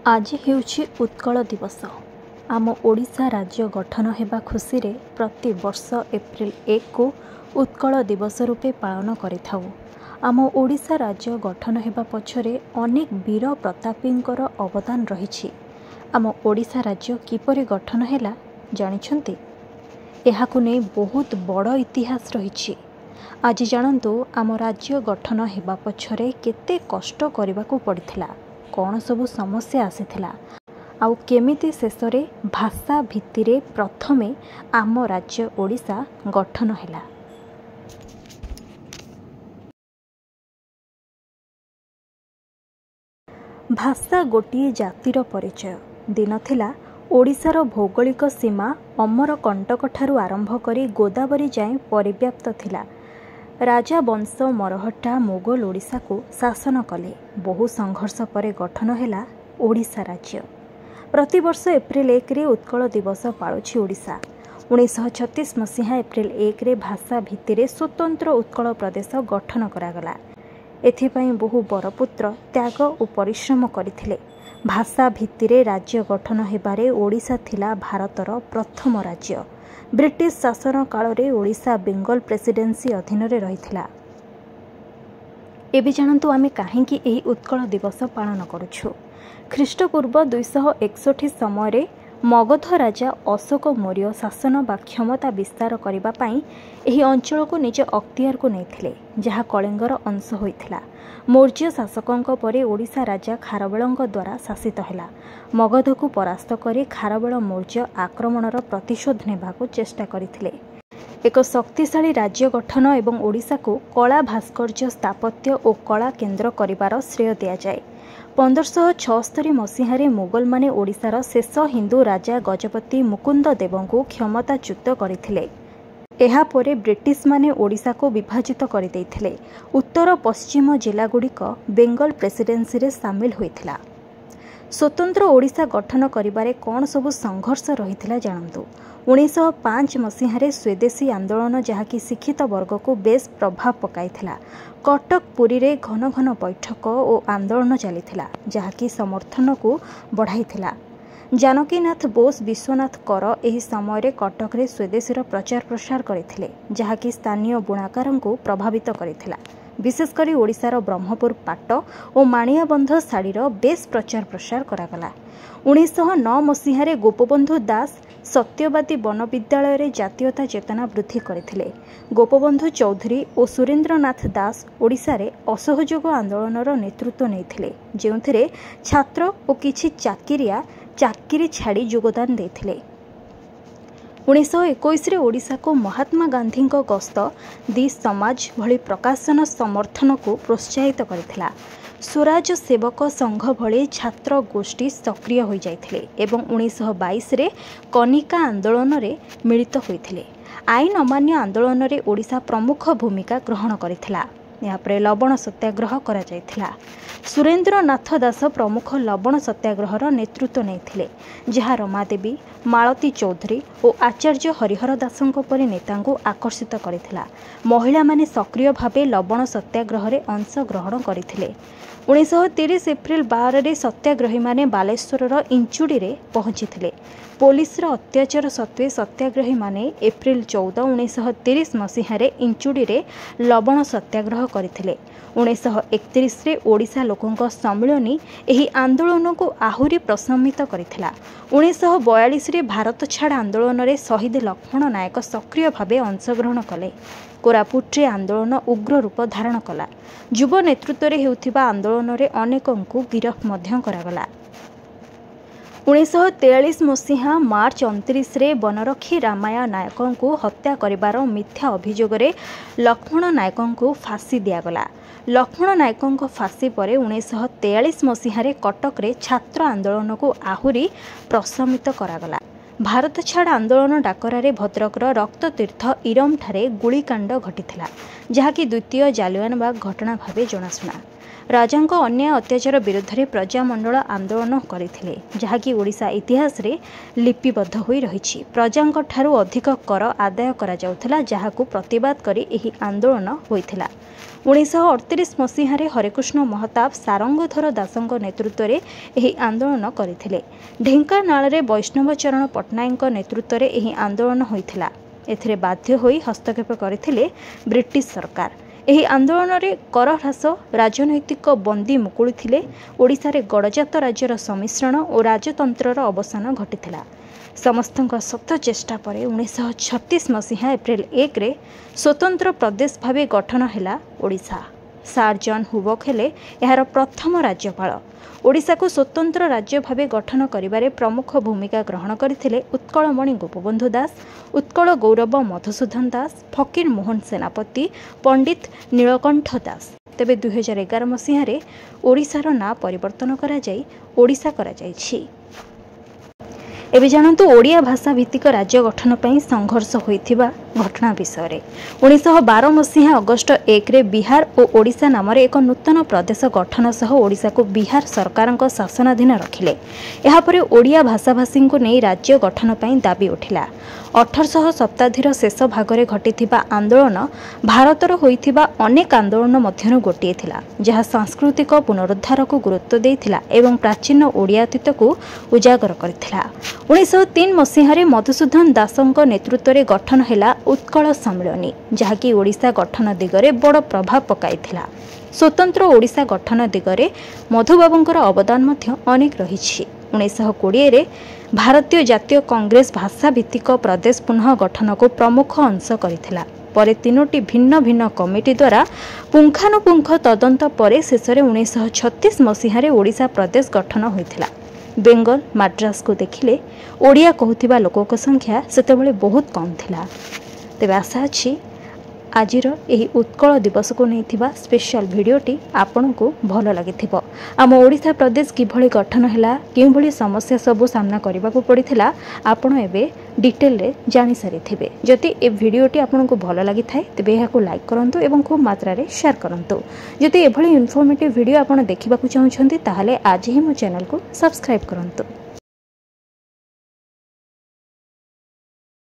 आज हेउछि उत्कल दिवस। आम ओडिशा राज्य गठन हेबा खुशी रे प्रति वर्ष एप्रिल 1 को उत्कल दिवस रूपे पालन करिथाउ। आम ओडिशा राज्य गठन हेबा पछरे अनेक वीर प्रतापींकर अवदान रहिछि। आम ओडिशा राज्य किपरि गठन हेला जानिछन्ति? एहाकु नै बहुत बड़ इतिहास रहिछि। आज जानन्तु आम राज्य गठन हेबा पछरे केते कष्ट करिबाकु पड़िथिला, कौन सबु समस्या आसीथिला, आउ केमिति शेषरे भाषा भित्तिरे प्रथमे आम राज्य ओडिशा गठन हेला। भाषा गोटिए जातिर परिचय। दिन थिला ओडिशार भौगोलिक सीमा अमरकंटक ठारू आरंभ करी गोदावरी जाए परिव्याप्त थिला। राजा वंश मरहट्टा मोगल ओडिशा को शासन कले। बहु संघर्ष परे गठन हेला ओडिशा राज्य। प्रतिवर्ष एप्रिल 1 रे उत्कल दिवस पाळुछि ओडिशा। 1936 मसीहा एप्रिल 1 रे भाषा भित्तिरे स्वतंत्र उत्कल प्रदेश गठन करागला। एथिपाई बहु बरपुत्र त्याग और परिश्रम करथिले। भाषा भित्तिरे राज्य गठन हेबारे ओडिशा थिला भारतर प्रथम राज्य। ब्रिटिश शासन काल रे ओडिशा बेंगल प्रेसिडेंसी अधीन रे रहिथिला। एबे जानन्तु आमे काहेकि एही उत्कल दिवस पालन करूछु। ख्रीष्टपूर्व 261 समय रे मगध राजा अशोक मौर्य शासन बा क्षमता विस्तार करिबा पई एही अंचल को निज अख्तियार को नैथिले, जहा कलिंगर अंश होइथिला। मौर्य शासकंक परे ओडिशा राजा खारवेलंक द्वारा शासित हेला। मगध को परास्त करी खारवेल मौर्य आक्रमणर प्रतिशोध नेबाकू चेष्टा करिथिले। एक शक्तिशाली राज्य गठन एवं ओडिशा को कला भास्कर्य स्थापत्य और कला केन्द्र करिबार श्रेय दिया जाए। 1576 मसीह मुगल माने ओडिशार शेष हिंदू राजा गजपति मुकुंद देवंकु क्षमताच्युत करथिले। एहा परे ब्रिटिश माने ओडिशा को विभाजित करदेइथिले। उत्तर पश्चिम जिलागुड़िक बेंगल प्रेसिडेंसी रे सामिल होइथिला। स्वतंत्र ओडिशा गठन करिबारे कौन सबु संघर्ष रहिथिला जानन्तु। 1905 मसीह स्वदेशी आंदोलन जहाँकि शिक्षित वर्ग को बेस प्रभाव पकाइथिला। कटक पुरी रे घन घन बैठक और आंदोलन चलीथिला, जहाँकि समर्थन को बढ़ाइथिला। जानकीनाथ बोस विश्वनाथ कर एही समय रे कटक रे स्वदेशीर प्रचार प्रसार करथिले, जहाँकि स्थानीय बुणाकार को प्रभावित करथिला। विशेषकर ओडिशार ब्रह्मपुर पाट और माणियाबंध शाढ़ीर बेस प्रचार प्रसार करागला। 1909 मसीह गोपबंधु दास सत्यवादी वन विद्यालय रे जातीयता चेतना वृद्धि करथिले। गोपबंधु चौधरी और सुरेंद्रनाथ दास ओडिशा रे असहयोग आंदोलनर नेतृत्व नेथिले, जेउथिरे छात्र और किछि चाकिरी छाड़ी योगदान देथिले। 1921 रे ओडिशा को महात्मा गांधी गस्त दि समाज भली प्रकाशन समर्थन को प्रोत्साहित करथिला। स्वराज सेवक संघ भली छात्र गोष्ठी सक्रिय हो जाइथिले एवं 1922 रे कनिका आंदोलन रे मिलित होइथिले। आईन अमान्य आंदोलन रे ओडिशा प्रमुख भूमिका ग्रहण करिथिला। यापरे लवण सत्याग्रह करा जाइथिला। सुरेंद्रनाथ दास प्रमुख लवण सत्याग्रहर नेतृत्व नेथिले, जहा रमादेवी, मालती चौधरी और आचार्य हरिहर दासंक परि नेतांको आकर्षित करिथिला। महिला माने सक्रिय भावे लवण सत्याग्रह रे अंश ग्रहण करिथिले। 1930 एप्रिल 12 रे सत्याग्रही माने बालेश्वर इंचुड़ी रे पहुंचीथिले। पुलिस अत्याचार सत्वे सत्याग्रही माने एप्रिल 14, 1930 मसीह इंचुड़ी रे लवण सत्याग्रह करथिले। 1931 रे ओडिशा लोकंक सम्मिलनी एही आंदोलन को आहुरी प्रशमित करथिला। 1942 रे भारत छाड़ आंदोलन रे शहीद लक्ष्मण नायक सक्रिय भावे अंशग्रहण कले। कोरापुट रे आंदोलन उग्र रूप धारण कला। युव नेतृत्व रे हेउथिबा आंदोलन रे अनेकंकु गिरफ मध्य करागला। 1943 मसीहा मार्च 29 रे बनरक्षी रामाया नायकों को हत्या करिबार मिथ्या अभियोग रे लक्ष्मण नायकों को फांसी दियागला। लक्ष्मण नायकों को फांसी परे 1943 मसीह कटक रे छात्र आंदोलन को आहुरी प्रशमित करागला। भारत छाड़ आंदोलन डाकरारे भद्रकर रक्ततीर्थ इरम ठारे गुलिकांड घटिथिला, जहाँकि द्वितीय जालियानबाग घटना भावे जनाशुना। राजांको अन्याय अत्याचार विरुद्ध रे प्रजामंडल आंदोलन करथिले जहाँकि ओडिशा इतिहास रे लिपिबद्ध होई रहिछि। प्रजांको ठारू अधिक कर आदाय करा जाउथला जहाकू प्रतिवाद करी एही आंदोलन होइथिला। 1938 मसीह हरेकृष्ण महताब सारंगधर दासଙ୍କ नेतृत्व में आंदोलन करथिले। ढेंकानाल रे वैष्णवचरण पट्टनायक नेतृत्व में एही आंदोलन होइथिला। एथिरे बाध्य होई हस्तक्षेप करथिले ब्रिटिश सरकार। एही आंदोलन रे कर ह्रास राजनैतिक बंदी मुकुळिथिले। ओडिशा रे गणजात राज्यर सम्मिश्रण और राजतंत्रर अवसान घटिथिला। समस्तଙ୍କ सख्त चेष्टा पर 1936 मसीहा एप्रिल 1 रे स्वतंत्र प्रदेश भावे गठन हैला ओडिशा। सार जॉन हुबक हेले यार प्रथम राज्यपाल। ओडिशा को स्वतंत्र राज्य भावे गठन करिबारे प्रमुख भूमिका ग्रहण करथिले उत्कलमणि गोपबंधु दास, उत्कल गौरव मधुसूदन दास, फकीर मोहन सेनापति, पंडित नीलकंठ दास। तेबे 2011 मसीहा रे ओडिशार ना परिवर्तन करा जाई ओडिशा करा जाईछि। एबे जानतु ओडिया भाषा भित्तिक राज्य गठन पई संघर्ष होइथिबा घटना विषय 1912 मसीहा अगस्ट 1 रे बिहार और ओडिशा नाम एक नूतन प्रदेश गठन सह ओडिशा को बिहार सरकार शासनाधीन रखिले। यापर ओडिया भाषाभाषी को नहीं राज्य गठन पई दाबी उठिला। 1800 शताब्दीर शेष भागरे घटिथिबा आंदोलन भारतर होइथिबा अनेक आंदोलन मध्यरु गोटिए थिला जहा सांस्कृतिक पुनरुद्धार को गुरुत्व देइथिला एवं प्राचीन ओडिया अतीत को उजागर करथिला। 1903 मसीह मधुसूदन दासଙ୍କ नेतृत्व में गठन हैला उत्कल सम्मिलनी जहाँकि ओडिशा गठन दिगरे बड़ प्रभाव पकाइथिला। स्वतंत्र ओडिशा गठन दिगरे मधुबाबूंकर अवदान मध्य अनेक रहिछि। 1920 रे भारतीय जातीय कांग्रेस भाषा भित्तिक प्रदेश पुनः गठन को प्रमुख अंश करिथिला। परे तीनोटी भिन्न भिन्न कमिटी द्वारा पुंखानुपुंख तदंत परे शेषरे 1936 मसीह ओडिशा प्रदेश गठन होइथिला। बेंगल मद्रास को देखिले ओडिया कहूथिबा लोकों संख्या सेतेबेले बहुत कम थिला। तेबे आशा अछि आजिर एही उत्कल दिवस को नैथिबा स्पेशल भिडियोटी आपन को भल लागिथिबो। आम ओडिशा प्रदेश किभଳି गठन हैला केउ भଳି समस्या सब सामना करबा को पड़िथिला आपन एबे डिटेल रे जानि सारिथिबे। जति ए भिडियोटी आपन को भल लागि थाए तबे एहा को लाइक करंतु एवं खूब मात्रा रे शेयर करंतु। जति एभଳି इन्फॉर्मेटिव वीडियो आपन देखिबा को चाहउछंती ताहाले आज ही मो चैनल को सब्सक्राइब करंतु।